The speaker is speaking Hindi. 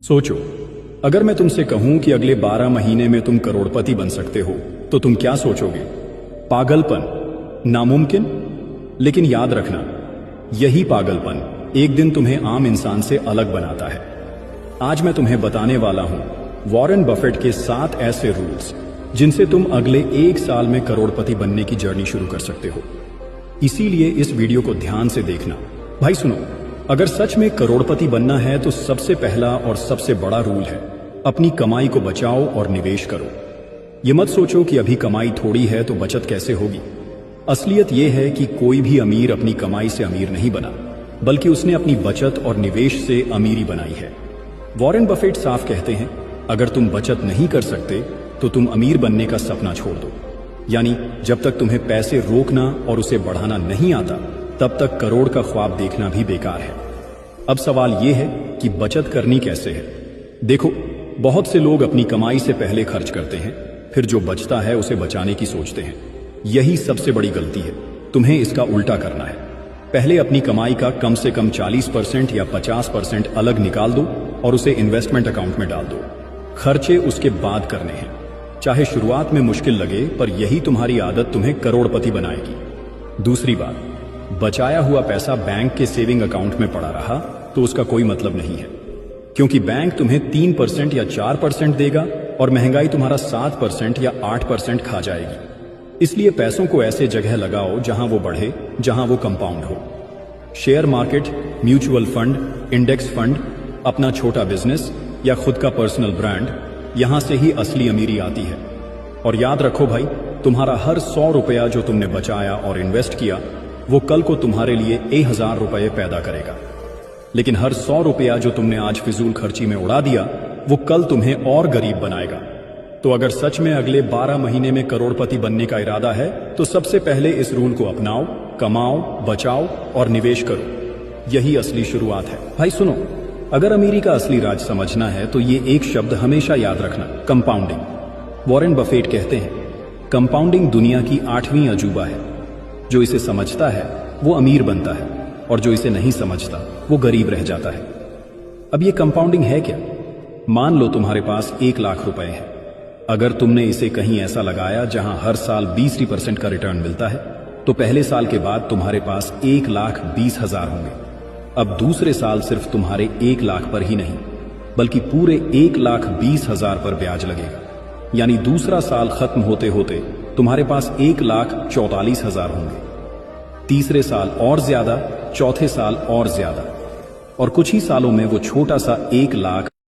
सोचो, अगर मैं तुमसे कहूं कि अगले 12 महीने में तुम करोड़पति बन सकते हो तो तुम क्या सोचोगे? पागलपन, नामुमकिन। लेकिन याद रखना, यही पागलपन एक दिन तुम्हें आम इंसान से अलग बनाता है। आज मैं तुम्हें बताने वाला हूं वॉरेन बफेट के 7 ऐसे रूल्स जिनसे तुम अगले 1 साल में करोड़पति बनने की जर्नी शुरू कर सकते हो। इसीलिए इस वीडियो को ध्यान से देखना। भाई सुनो, अगर सच में करोड़पति बनना है तो सबसे पहला और सबसे बड़ा रूल है, अपनी कमाई को बचाओ और निवेश करो। ये मत सोचो कि अभी कमाई थोड़ी है तो बचत कैसे होगी। असलियत यह है कि कोई भी अमीर अपनी कमाई से अमीर नहीं बना, बल्कि उसने अपनी बचत और निवेश से अमीरी बनाई है। वॉरेन बफेट साफ कहते हैं, अगर तुम बचत नहीं कर सकते तो तुम अमीर बनने का सपना छोड़ दो। यानी जब तक तुम्हें पैसे रोकना और उसे बढ़ाना नहीं आता, तब तक करोड़ का ख्वाब देखना भी बेकार है। अब सवाल यह है कि बचत करनी कैसे है। देखो, बहुत से लोग अपनी कमाई से पहले खर्च करते हैं, फिर जो बचता है उसे बचाने की सोचते हैं। यही सबसे बड़ी गलती है। तुम्हें इसका उल्टा करना है। पहले अपनी कमाई का कम से कम 40% या 50% अलग निकाल दो और उसे इन्वेस्टमेंट अकाउंट में डाल दो। खर्चे उसके बाद करने हैं। चाहे शुरुआत में मुश्किल लगे, पर यही तुम्हारी आदत तुम्हें करोड़पति बनाएगी। दूसरी बात, बचाया हुआ पैसा बैंक के सेविंग अकाउंट में पड़ा रहा तो उसका कोई मतलब नहीं है, क्योंकि बैंक तुम्हें 3% या 4% देगा और महंगाई तुम्हारा 7% या 8% खा जाएगी। इसलिए पैसों को ऐसे जगह लगाओ जहां वो बढ़े, जहां वो कंपाउंड हो। Share market, mutual fund, index fund, अपना छोटा बिजनेस या खुद का पर्सनल ब्रांड, यहां से ही असली अमीरी आती है। और याद रखो भाई, तुम्हारा हर 100 रुपया जो तुमने बचाया और इन्वेस्ट किया, वो कल को तुम्हारे लिए 1000 रुपये पैदा करेगा। लेकिन हर 100 रुपया जो तुमने आज फिजूल खर्ची में उड़ा दिया, वो कल तुम्हें और गरीब बनाएगा। तो अगर सच में अगले 12 महीने में करोड़पति बनने का इरादा है, तो सबसे पहले इस रूल को अपनाओ, कमाओ, बचाओ और निवेश करो। यही असली शुरुआत है। भाई सुनो, अगर अमीरी का असली राज समझना है तो ये एक शब्द हमेशा याद रखना, कंपाउंडिंग। वॉरेन बफेट कहते हैं, कंपाउंडिंग दुनिया की 8वीं अजूबा है। जो इसे समझता है वो अमीर बनता है और जो इसे नहीं समझता वो गरीब रह जाता है। अब ये कंपाउंडिंग है क्या? मान लो तुम्हारे पास 1 लाख रुपए है। अगर तुमने इसे कहीं ऐसा लगाया जहां हर साल 20% का रिटर्न मिलता है, तो पहले साल के बाद तुम्हारे पास 1,20,000 होंगे। अब दूसरे साल सिर्फ तुम्हारे 1 लाख पर ही नहीं, बल्कि पूरे 1,20,000 पर ब्याज लगेगा। यानी दूसरा साल खत्म होते होते तुम्हारे पास 1,44,000 होंगे। तीसरे साल और ज्यादा, चौथे साल और ज्यादा, और कुछ ही सालों में वो छोटा सा 1 लाख